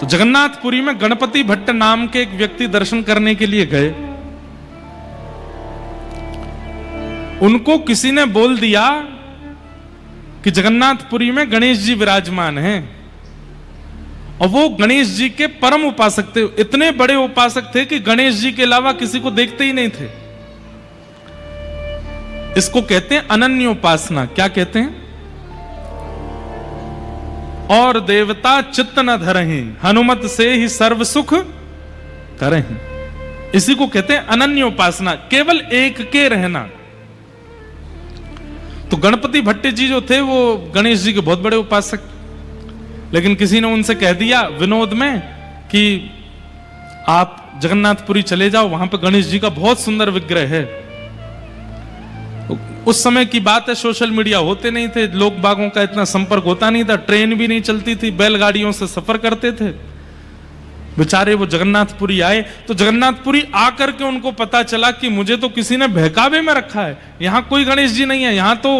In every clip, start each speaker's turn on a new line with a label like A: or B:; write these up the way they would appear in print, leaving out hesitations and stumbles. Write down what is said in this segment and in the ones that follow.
A: तो जगन्नाथपुरी में गणपति भट्ट नाम के एक व्यक्ति दर्शन करने के लिए गए। उनको किसी ने बोल दिया कि जगन्नाथपुरी में गणेश जी विराजमान हैं, और वो गणेश जी के परम उपासक थे। इतने बड़े उपासक थे कि गणेश जी के अलावा किसी को देखते ही नहीं थे। इसको कहते हैं अनन्य उपासना। क्या कहते हैं? और देवता चित्त न धरहि, हनुमत से ही सर्व सुख करहि। इसी को कहते हैं अनन्य उपासना, केवल एक के रहना। तो गणपति भट्ट जी जो थे वो गणेश जी के बहुत बड़े उपासक, लेकिन किसी ने उनसे कह दिया विनोद में कि आप जगन्नाथपुरी चले जाओ, वहां पे गणेश जी का बहुत सुंदर विग्रह है। उस समय की बात है, सोशल मीडिया होते नहीं थे, लोग बागों का इतना संपर्क होता नहीं था, ट्रेन भी नहीं चलती थी, बैलगाड़ियों से सफर करते थे। बेचारे वो जगन्नाथपुरी आए, तो जगन्नाथपुरी आकर के उनको पता चला कि मुझे तो किसी ने बहकावे में रखा है, यहां कोई गणेश जी नहीं है, यहां तो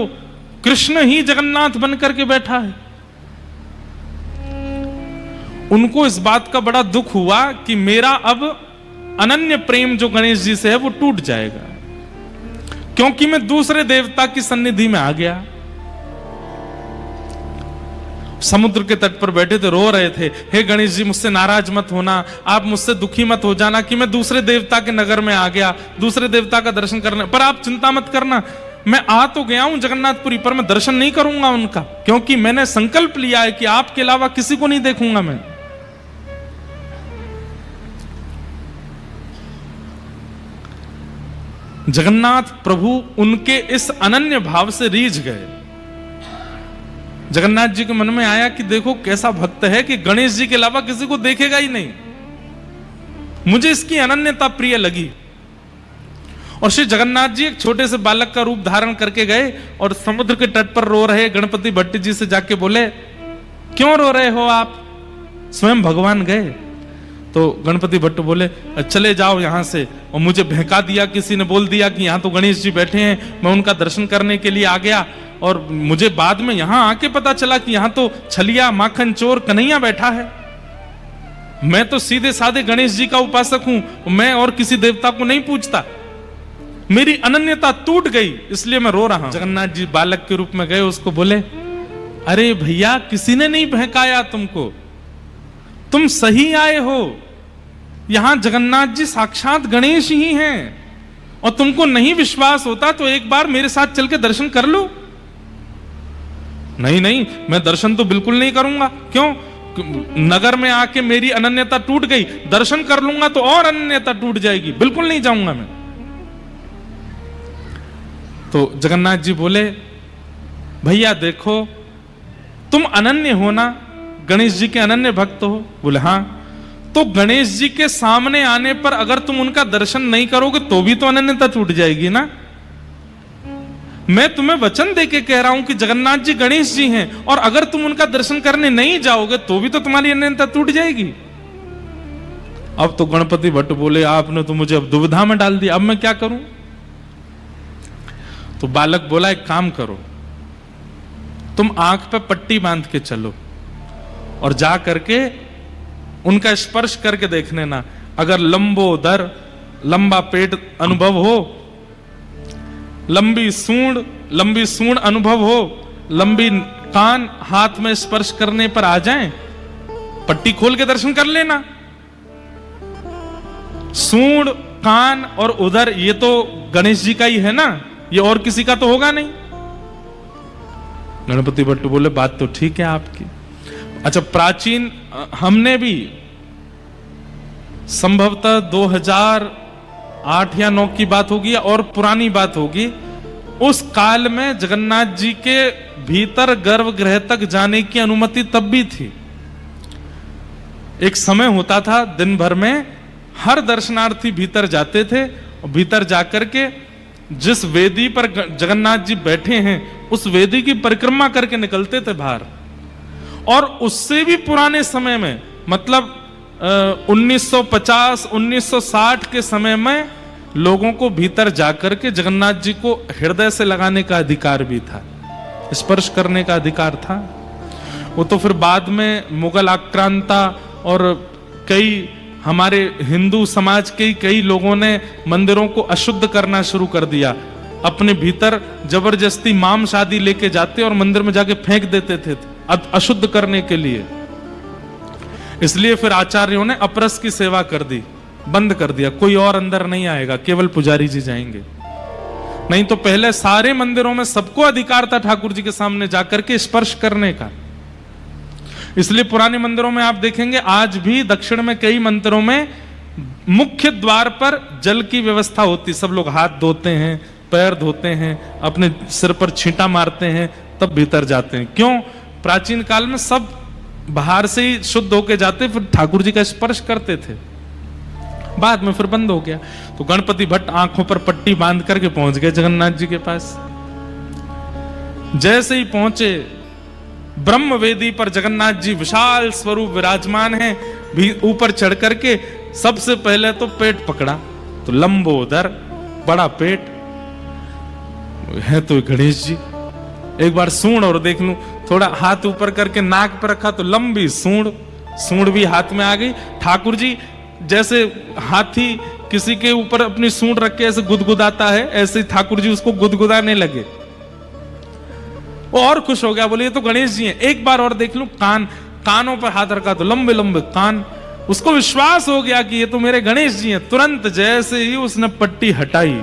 A: कृष्ण ही जगन्नाथ बन करके बैठा है। उनको इस बात का बड़ा दुख हुआ कि मेरा अब अनन्य प्रेम जो गणेश जी से है वो टूट जाएगा, क्योंकि मैं दूसरे देवता की सन्निधि में आ गया। समुद्र के तट पर बैठे थे, रो रहे थे, हे गणेश जी मुझसे नाराज मत होना, आप मुझसे दुखी मत हो जाना कि मैं दूसरे देवता के नगर में आ गया, दूसरे देवता का दर्शन करने, पर आप चिंता मत करना, मैं आ तो गया हूं जगन्नाथपुरी, पर मैं दर्शन नहीं करूंगा उनका, क्योंकि मैंने संकल्प लिया है कि आपके अलावा किसी को नहीं देखूंगा मैं। जगन्नाथ प्रभु उनके इस अनन्य भाव से रीझ गए। जगन्नाथ जी के मन में आया कि देखो कैसा भक्त है कि गणेश जी के अलावा किसी को देखेगा ही नहीं, मुझे इसकी अनन्यता प्रिय लगी। और श्री जगन्नाथ जी एक छोटे से बालक का रूप धारण करके गए और समुद्र के तट पर रो रहे गणपति भट्ट जी से जाके बोले, क्यों रो रहे हो आप? स्वयं भगवान गए। तो गणपति भट्ट बोले, चले जाओ यहां से, और मुझे बहका दिया, किसी ने बोल दिया कि यहां तो गणेश जी बैठे हैं, मैं उनका दर्शन करने के लिए आ गया, और मुझे बाद में यहां आके पता चला कि यहां तो छलिया माखन चोर कन्हैया बैठा है। मैं तो सीधे साधे गणेश जी का उपासक हूं, मैं और किसी देवता को नहीं पूछता, मेरी अनन्यता टूट गई, इसलिए मैं रो रहा हूं। जगन्नाथ जी बालक के रूप में गए, उसको बोले, अरे भैया किसी ने नहीं बहकाया तुमको, तुम सही आए हो, यहां जगन्नाथ जी साक्षात गणेश ही हैं, और तुमको नहीं विश्वास होता तो एक बार मेरे साथ चल के दर्शन कर लो। नहीं नहीं, मैं दर्शन तो बिल्कुल नहीं करूंगा। क्यों? नगर में आके मेरी अनन्यता टूट गई, दर्शन कर लूंगा तो और अनन्यता टूट जाएगी, बिल्कुल नहीं जाऊंगा मैं। तो जगन्नाथ जी बोले, भैया देखो तुम अनन्य हो ना, गणेश जी के अनन्य भक्त हो? बोले हाँ। तो गणेश जी के सामने आने पर अगर तुम उनका दर्शन नहीं करोगे तो भी तो अनन्यता टूट जाएगी ना। मैं तुम्हें वचन देके कह रहा हूं कि जगन्नाथ जी गणेश जी हैं, और अगर तुम उनका दर्शन करने नहीं जाओगे तो भी तो तुम्हारी अनन्यता टूट जाएगी। अब तो गणपति भट्ट बोले, आपने तो मुझे अब दुविधा में डाल दिया, अब मैं क्या करूं? तो बालक बोला, एक काम करो, तुम आंख पे पट्टी बांध के चलो और जा करके उनका स्पर्श करके देख लेना, अगर लंबोदर लंबा पेट अनुभव हो, लंबी सूंड अनुभव हो, लंबी कान हाथ में स्पर्श करने पर आ जाएं, पट्टी खोल के दर्शन कर लेना। सूंड, कान और उदर ये तो गणेश जी का ही है ना, ये और किसी का तो होगा नहीं। गणपति भट्ट बोले, बात तो ठीक है आपकी। अच्छा, प्राचीन हमने भी संभवतः 2008 या 9 की बात होगी और पुरानी बात होगी, उस काल में जगन्नाथ जी के भीतर गर्भगृह तक जाने की अनुमति तब भी थी। एक समय होता था दिन भर में हर दर्शनार्थी भीतर जाते थे, और भीतर जाकर के जिस वेदी पर जगन्नाथ जी बैठे हैं उस वेदी की परिक्रमा करके निकलते थे बाहर। और उससे भी पुराने समय में, मतलब 1950 1960 के समय में लोगों को भीतर जाकर के जगन्नाथ जी को हृदय से लगाने का अधिकार भी था, स्पर्श करने का अधिकार था। वो तो फिर बाद में मुगल आक्रांता और कई हमारे हिंदू समाज के कई लोगों ने मंदिरों को अशुद्ध करना शुरू कर दिया। अपने भीतर जबरदस्ती मांस आदि लेके जाते और मंदिर में जाके फेंक देते थे अशुद्ध करने के लिए। इसलिए फिर आचार्यों ने अपरस की सेवा कर दी, बंद कर दिया, कोई और अंदर नहीं आएगा, केवल पुजारी जी जाएंगे। नहीं तो पहले सारे मंदिरों में सबको अधिकार था ठाकुर जी के सामने जाकर के स्पर्श करने का। इसलिए पुराने मंदिरों में आप देखेंगे आज भी दक्षिण में कई मंदिरों में मुख्य द्वार पर जल की व्यवस्था होती, सब लोग हाथ धोते हैं, पैर धोते हैं, अपने सिर पर छींटा मारते हैं, तब भीतर जाते हैं। क्यों? प्राचीन काल में सब बाहर से ही शुद्ध होके जाते, फिर ठाकुर जी का स्पर्श करते थे। बाद में फिर बंद हो गया। तो गणपति भट्ट आंखों पर पट्टी बांध करके पहुंच गए जगन्नाथ जी के पास। जैसे ही पहुंचे, ब्रह्म वेदी पर जगन्नाथ जी विशाल स्वरूप विराजमान हैं, भी ऊपर चढ़ करके सबसे पहले तो पेट पकड़ा, तो लंबोदर बड़ा पेट है तो गणेश जी। एक बार सूंड और देख लूं, थोड़ा हाथ ऊपर करके नाक पर रखा तो लंबी सूंड भी हाथ में आ गई। ठाकुर जी जैसे हाथी किसी के ऊपर अपनी सूंड रख के ऐसे गुदगुदाता है, ऐसे ठाकुर जी उसको गुदगुदाने लगे। वो और खुश हो गया, बोले ये तो गणेश जी हैं। एक बार और देख लूं, कानों पर हाथ रखा तो लंबे लंबे कान। उसको विश्वास हो गया कि ये तो मेरे गणेश जी हैं। तुरंत जैसे ही उसने पट्टी हटाई,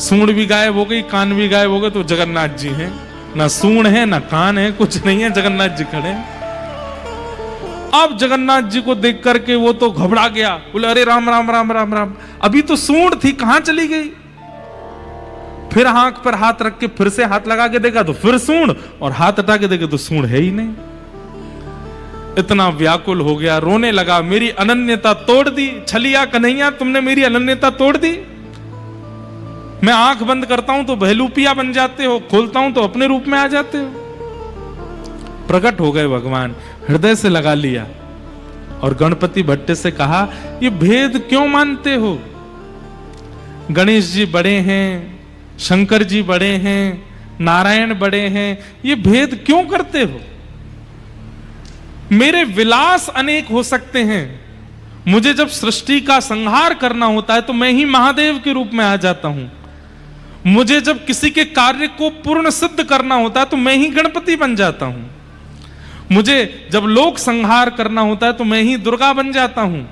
A: सूंड भी गायब हो गई, कान भी गायब हो गए, तो जगन्नाथ जी हैं। ना सूंड है ना कान है, कुछ नहीं है, जगन्नाथ जी खड़े हैं। अब जगन्नाथ जी को देख करके वो तो घबरा गया, बोले अरे राम राम राम राम राम, अभी तो सूंड थी, कहां चली गई? फिर आंख पर हाथ रख के फिर से हाथ लगा के देखा तो फिर सूंड, और हाथ हटा के देखे तो सूंड है ही नहीं। इतना व्याकुल हो गया, रोने लगा, मेरी अनन्यता तोड़ दी छलिया कन्हैया, तुमने मेरी अनन्यता तोड़ दी। मैं आंख बंद करता हूं तो बहलूपिया बन जाते हो, खोलता हूं तो अपने रूप में आ जाते हो। प्रकट हो गए भगवान, हृदय से लगा लिया और गणपति भट्ट से कहा, ये भेद क्यों मानते हो? गणेश जी बड़े हैं, शंकर जी बड़े हैं, नारायण बड़े हैं, ये भेद क्यों करते हो? मेरे विलास अनेक हो सकते हैं, मुझे जब सृष्टि का संहार करना होता है तो मैं ही महादेव के रूप में आ जाता हूं। मुझे जब किसी के कार्य को पूर्ण सिद्ध करना होता है तो मैं ही गणपति बन जाता हूं। मुझे जब लोक संहार करना होता है तो मैं ही दुर्गा बन जाता हूं।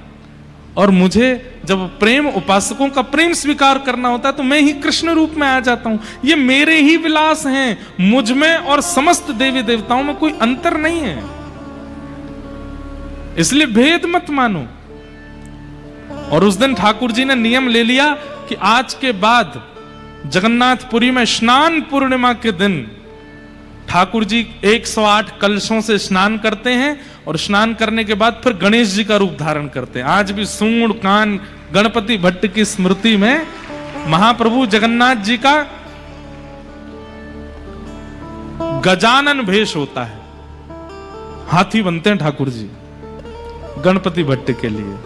A: और मुझे जब प्रेम उपासकों का प्रेम स्वीकार करना होता है तो मैं ही कृष्ण रूप में आ जाता हूं। ये मेरे ही विलास हैं, मुझ में और समस्त देवी देवताओं में कोई अंतर नहीं है। इसलिए भेद मत मानो। और उस दिन ठाकुर जी ने नियम ले लिया कि आज के बाद जगन्नाथपुरी में स्नान पूर्णिमा के दिन ठाकुर जी 108 कलशों से स्नान करते हैं और स्नान करने के बाद फिर गणेश जी का रूप धारण करते हैं। आज भी सूंड कान गणपति भट्ट की स्मृति में महाप्रभु जगन्नाथ जी का गजानन भेष होता है, हाथी बनते हैं ठाकुर जी गणपति भट्ट के लिए।